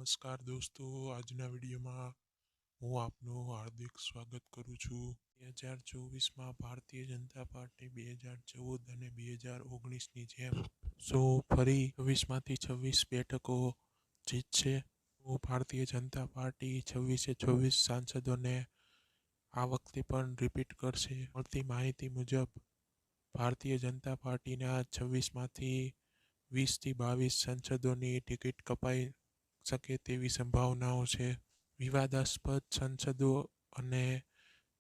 નમસ્કાર દોસ્તો, આજના વિડીયોમાં હું આપનું હાર્દિક સ્વાગત કરું છું. 2024માં ભારતીય જનતા પાર્ટી 2014 અને 2019ની જેમ ફરી 26માંથી 26 બેઠકો જીતશે. તો ભારતીય જનતા પાર્ટી 26 સાંસદોને આ વખતે પણ રિપીટ કરશે. મળતી માહિતી મુજબ ભારતીય જનતા પાર્ટીના 26માંથી 20થી 22 સાંસદોની ટિકિટ કપાઈ શકે તેવી સંભાવનાઓ છે. વિવાદાસ્પદ સાંસદો અને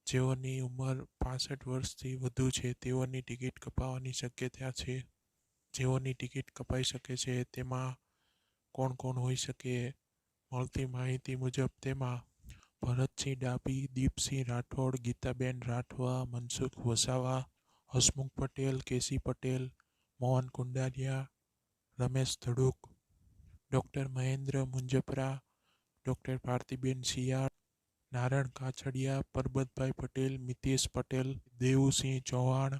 જેઓની ઉંમર 65 વર્ષથી વધુ છે તેઓની ટિકિટ કપાવવાની શક્યતા છે. જેઓની ટિકિટ કપાઈ શકે છે તેમાં કોણ કોણ હોઈ શકે? મળતી માહિતી મુજબ તેમાં ભરતસિંહ ડાભી, દીપસિંહ રાઠોડ, ગીતાબેન રાઠવા, મનસુખ વસાવા, હસમુખ પટેલ, કેસી પટેલ, મોહન કુંડારિયા, રમેશ ધડુક, ડૉક્ટર મહેન્દ્ર મુંજપરા, ડૉક્ટર ભારતીબેન શિયાળ, નારણ કાછડિયા, પરબતભાઈ પટેલ, મિતેશ પટેલ, દેવુસિંહ ચૌહાણ,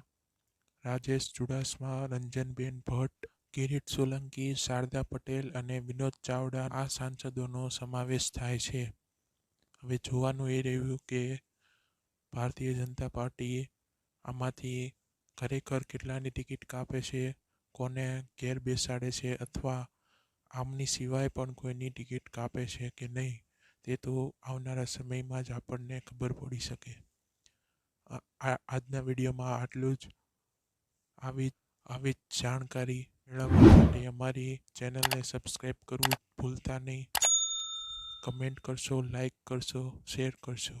રાજેશ ચુડાસમા, રંજનબેન ભટ્ટ, કિરીટ સોલંકી, શારદા પટેલ અને વિનોદ ચાવડા આ સાંસદોનો સમાવેશ થાય છે. હવે જોવાનું એ રહ્યું કે ભારતીય જનતા પાર્ટી આમાંથી ખરેખર કેટલાની ટિકિટ કાપે છે, કોને ઘેર બેસાડે છે અથવા આમની સિવાય પણ કોઈની ટિકિટ કાપે છે કે નહીં, તે તો આવનારા સમયમાં જ આપણને ખબર પડી શકે. આજના વિડીયોમાં આટલું જ. આવી જ જાણકારી મેળવવા માટે અમારી ચેનલને સબસ્ક્રાઈબ કરવું ભૂલતા નહીં. કમેન્ટ કરશો, લાઈક કરશો, શેર કરશો.